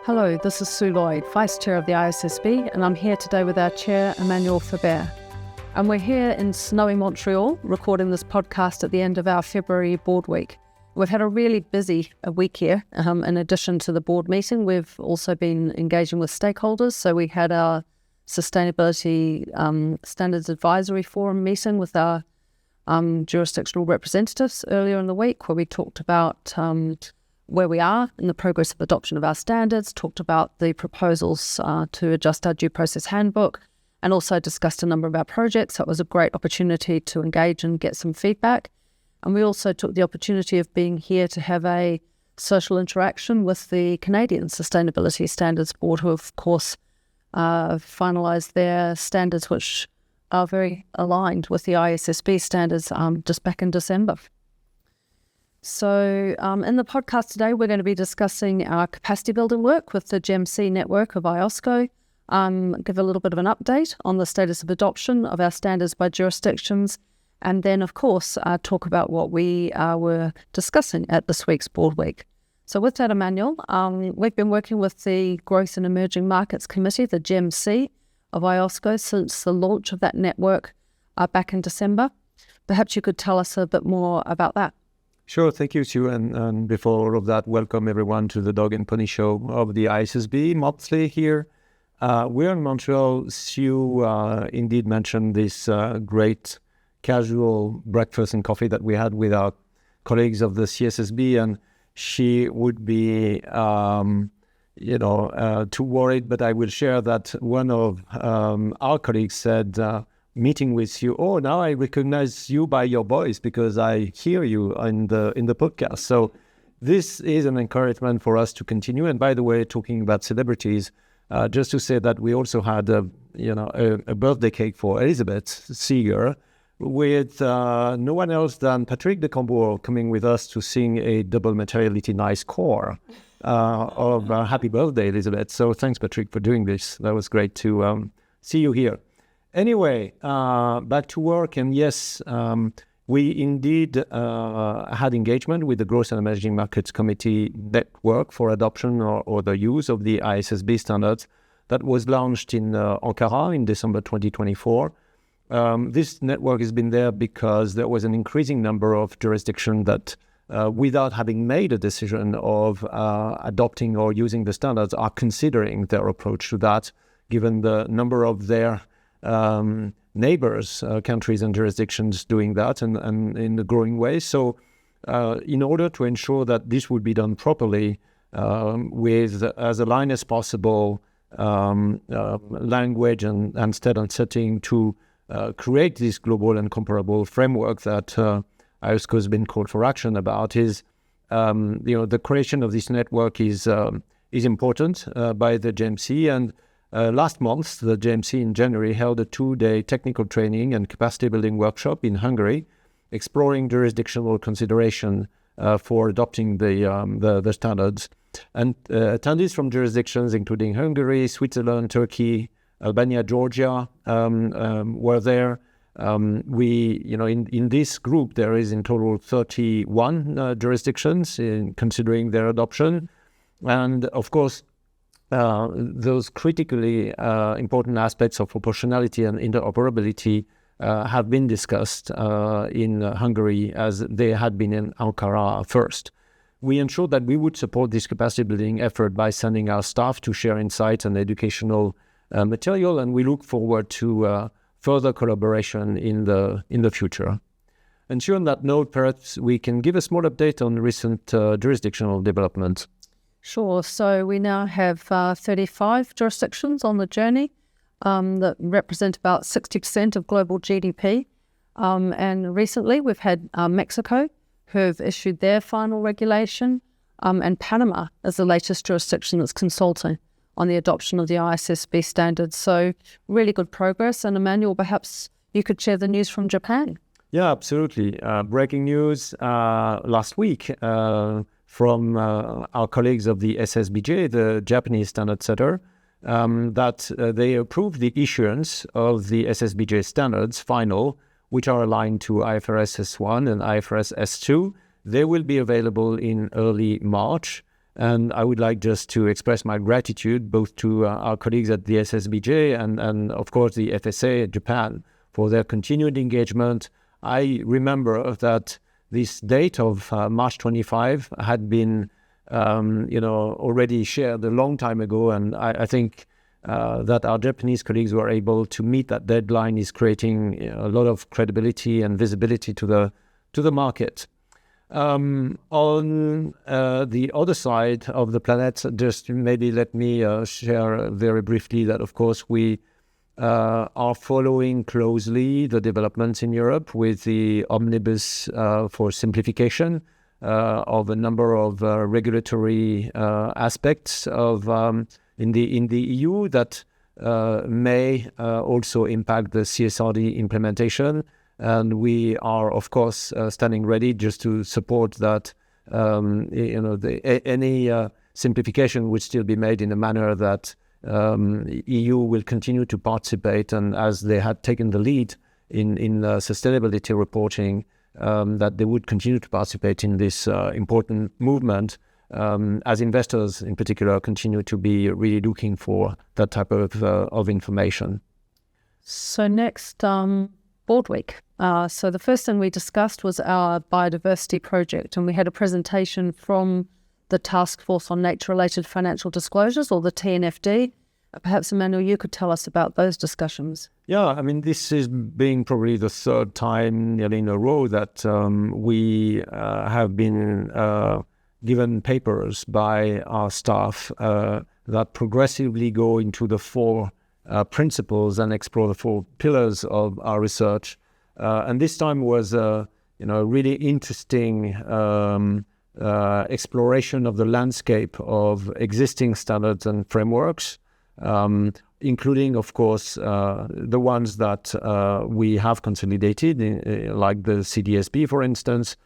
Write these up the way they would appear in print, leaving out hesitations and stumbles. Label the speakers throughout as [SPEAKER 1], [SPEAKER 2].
[SPEAKER 1] Hello, this is Lloyd, Vice Chair of the ISSB, and I'm here today with our Chair, Emmanuel Faber. And we're here in snowy Montreal, recording this podcast at the end of our February board week. We've had a really busy week here. In addition to the board meeting, we've also been engaging with stakeholders. So we had our Sustainability Standards Advisory Forum meeting with our jurisdictional representatives earlier in the week, where we talked about where we are in the progress of adoption of our standards, talked about the proposals to adjust our due process handbook, and also discussed a number of our projects. So it was a great opportunity to engage and get some feedback. And we also took the opportunity of being here to have a social interaction with the Canadian Sustainability Standards Board, who of course finalised their standards, which are very aligned with the ISSB standards just back in December. So in the podcast today, we're going to be discussing our capacity building work with the GEMC network of IOSCO, give a little bit of an update on the status of adoption of our standards by jurisdictions, and then, of course, talk about what we were discussing at this week's board week. So with that, Emmanuel, we've been working with the Growth and Emerging Markets Committee, the GEMC of IOSCO, since the launch of that network back in December. Perhaps you could tell us a bit more about that.
[SPEAKER 2] Sure, thank you, Sue. And before all of that, welcome everyone to the Dog and Pony Show of the ISSB monthly here. We're in Montreal. Sue indeed mentioned this great casual breakfast and coffee that we had with our colleagues of the CSSB, and she would be, too worried, but I will share that one of our colleagues said, meeting with you, oh, now I recognize you by your voice because I hear you in the podcast. So this is an encouragement for us to continue. And by the way, talking about celebrities, just to say that we also had a birthday cake for Elizabeth Seeger with no one else than Patrick de Cambourg coming with us to sing a double materiality nice core of happy birthday, Elizabeth. So thanks, Patrick, for doing this. That was great to see you here. Anyway, back to work, and yes, we indeed had engagement with the Growth and Emerging Markets Committee network for adoption or the use of the ISSB standards that was launched in Ankara in December 2024. This network has been there because there was an increasing number of jurisdictions that, without having made a decision of adopting or using the standards, are considering their approach to that, given the number of their neighbors, countries and jurisdictions doing that and in a growing way. So in order to ensure that this would be done properly with as aligned as possible language and standard setting to create this global and comparable framework that IOSCO has been called for action about is, the creation of this network is important by the GEMC. And last month, the GEMC in January held a 2-day technical training and capacity building workshop in Hungary, exploring jurisdictional consideration for adopting the standards. And attendees from jurisdictions including Hungary, Switzerland, Turkey, Albania, Georgia were there. In this group, there is in total 31 jurisdictions considering their adoption. And of course, those critically important aspects of proportionality and interoperability have been discussed in Hungary as they had been in Ankara first. We ensured that we would support this capacity building effort by sending our staff to share insights and educational material, and we look forward to further collaboration in the future. And on that note, perhaps we can give a small update on recent jurisdictional developments.
[SPEAKER 1] Sure. So we now have 35 jurisdictions on the journey that represent about 60% of global GDP. And recently we've had Mexico, who have issued their final regulation, and Panama is the latest jurisdiction that's consulting on the adoption of the ISSB standards. So really good progress. And Emmanuel, perhaps you could share the news from Japan.
[SPEAKER 2] Yeah, absolutely. Breaking news last week from our colleagues of the SSBJ, the Japanese standard setter, that they approved the issuance of the SSBJ standards final, which are aligned to IFRS S1 and IFRS S2. They will be available in early March. And I would like just to express my gratitude both to our colleagues at the ISSBJ and of course the FSA Japan for their continued engagement. I remember that this date of March 25 had been already shared a long time ago, and I think that our Japanese colleagues were able to meet that deadline is creating a lot of credibility and visibility to the market. On the other side of the planet, just maybe let me share very briefly that, of course, we are following closely the developments in Europe with the omnibus for simplification of a number of regulatory aspects of in the EU that may also impact the CSRD implementation. And we are, of course, standing ready just to support that. Any simplification would still be made in a manner that EU will continue to participate, and as they had taken the lead in sustainability reporting, that they would continue to participate in this important movement, as investors in particular continue to be really looking for that type of information.
[SPEAKER 1] So next, board week. So the first thing we discussed was our biodiversity project, and we had a presentation from the Task Force on Nature-Related Financial Disclosures, or the TNFD. Perhaps, Emmanuel, you could tell us about those discussions.
[SPEAKER 2] Yeah, I mean, this is being probably the third time nearly in a row that we have been given papers by our staff that progressively go into the four principles and explore the four pillars of our research. And this time was a really interesting exploration of the landscape of existing standards and frameworks, including, of course, the ones that we have consolidated, like the CDSB, for instance.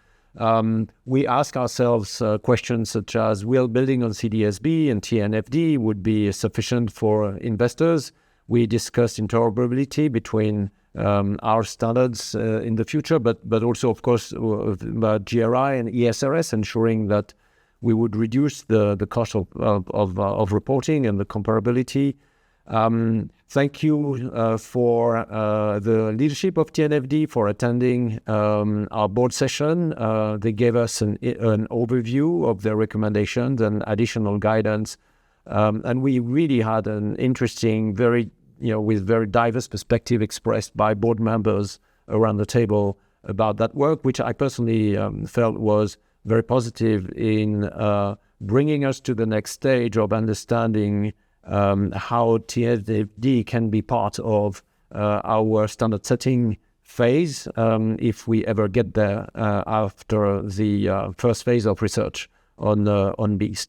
[SPEAKER 2] We ask ourselves questions such as, will building on CDSB and TNFD would be sufficient for investors? We discussed interoperability between our standards in the future, but also, of course, about GRI and ISRS, ensuring that we would reduce the cost of reporting and the comparability. Thank you for the leadership of TNFD for attending our board session. They gave us an overview of their recommendations and additional guidance. And we really had an interesting, with very diverse perspective expressed by board members around the table about that work, which I personally felt was very positive in bringing us to the next stage of understanding how TNFD can be part of our standard setting phase if we ever get there after the first phase of research on bees.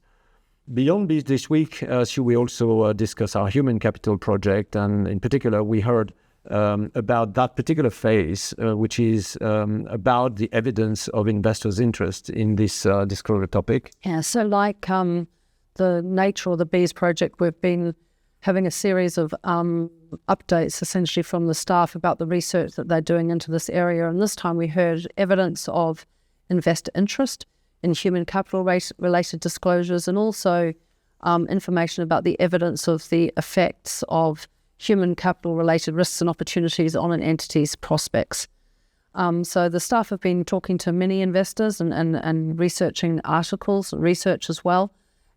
[SPEAKER 2] Beyond bees this week, we also discuss our human capital project, and in particular we heard about that particular phase, which is about the evidence of investors' interest in this disclosure topic.
[SPEAKER 1] Yeah, so like the Nature or the Bees project, we've been having a series of updates essentially from the staff about the research that they're doing into this area. And this time we heard evidence of investor interest in human capital related disclosures, and also information about the evidence of the effects of human capital related risks and opportunities on an entity's prospects. So the staff have been talking to many investors and researching articles, research as well.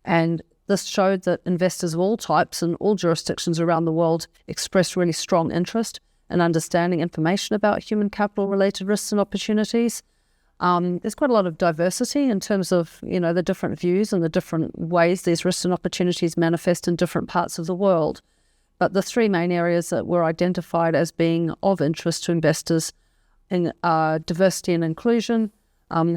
[SPEAKER 1] And this showed that investors of all types and all jurisdictions around the world express really strong interest in understanding information about human capital related risks and opportunities. There's quite a lot of diversity in terms of, the different views and the different ways these risks and opportunities manifest in different parts of the world. But the three main areas that were identified as being of interest to investors are diversity and inclusion,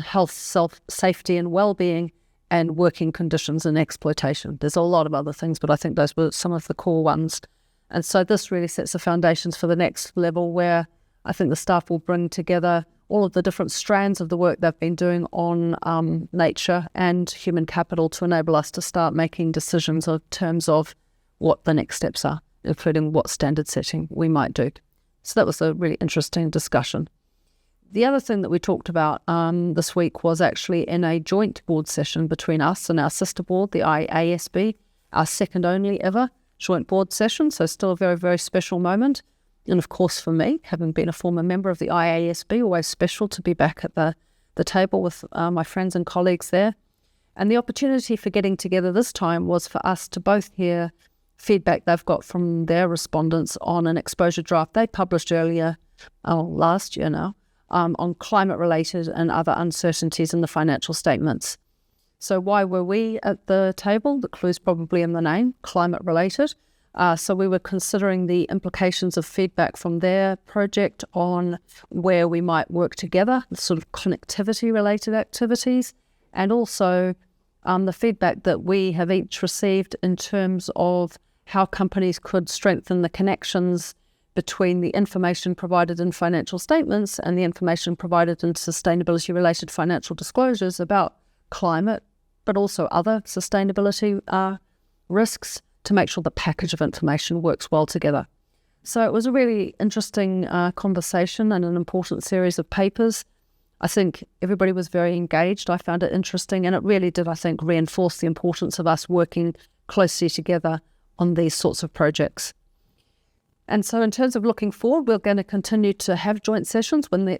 [SPEAKER 1] health, safety and well-being, and working conditions and exploitation. There's a lot of other things, but I think those were some of the core ones. And so this really sets the foundations for the next level, where I think the staff will bring together all of the different strands of the work they've been doing on nature and human capital to enable us to start making decisions in terms of what the next steps are, including what standard setting we might do. So that was a really interesting discussion. The other thing that we talked about this week was actually in a joint board session between us and our sister board, the IASB, our second only ever joint board session, so still a very, very special moment. And of course for me, having been a former member of the IASB, always special to be back at the table with my friends and colleagues there. And the opportunity for getting together this time was for us to both hear feedback they've got from their respondents on an exposure draft they published earlier, last year now, on climate-related and other uncertainties in the financial statements. So why were we at the table? The clue's probably in the name, climate-related. So we were considering the implications of feedback from their project on where we might work together, the sort of connectivity-related activities, and also the feedback that we have each received in terms of how companies could strengthen the connections between the information provided in financial statements and the information provided in sustainability-related financial disclosures about climate, but also other sustainability risks, to make sure the package of information works well together. So it was a really interesting conversation and an important series of papers. I think everybody was very engaged. I found it interesting, and it really did, I think, reinforce the importance of us working closely together on these sorts of projects. And so in terms of looking forward, we're going to continue to have joint sessions with the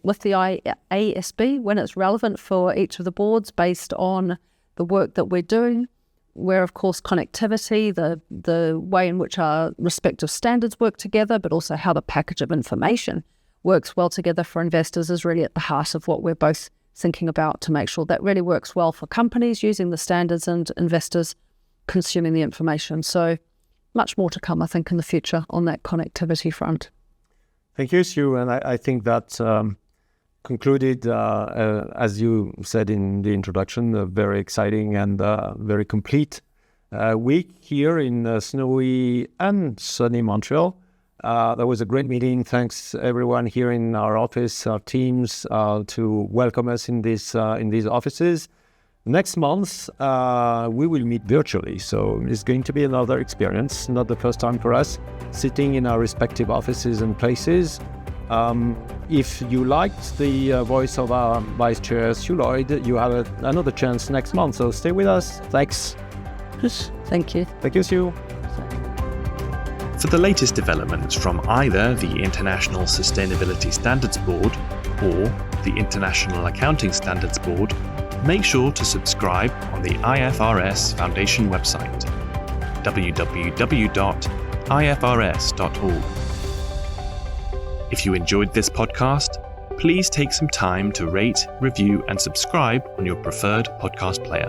[SPEAKER 1] IASB when it's relevant for each of the boards based on the work that we're doing, where, of course, connectivity, the way in which our respective standards work together, but also how the package of information works well together for investors is really at the heart of what we're both thinking about, to make sure that really works well for companies using the standards and investors consuming the information. So much more to come, I think, in the future on that connectivity front.
[SPEAKER 2] Thank you, Sue. And I think that concluded, as you said in the introduction, a very exciting and very complete week here in snowy and sunny Montreal. That was a great meeting. Thanks everyone here in our office, our teams, to welcome us in these offices. Next month, we will meet virtually, so it's going to be another experience, not the first time for us, sitting in our respective offices and places. If you liked the voice of our Vice Chair, Lloyd, you have another chance next month, so stay with us. Thanks.
[SPEAKER 1] Thank you.
[SPEAKER 2] Thank you, Sue.
[SPEAKER 3] For the latest developments from either the International Sustainability Standards Board or the International Accounting Standards Board, make sure to subscribe on the IFRS Foundation website, www.ifrs.org. If you enjoyed this podcast, please take some time to rate, review, and subscribe on your preferred podcast player.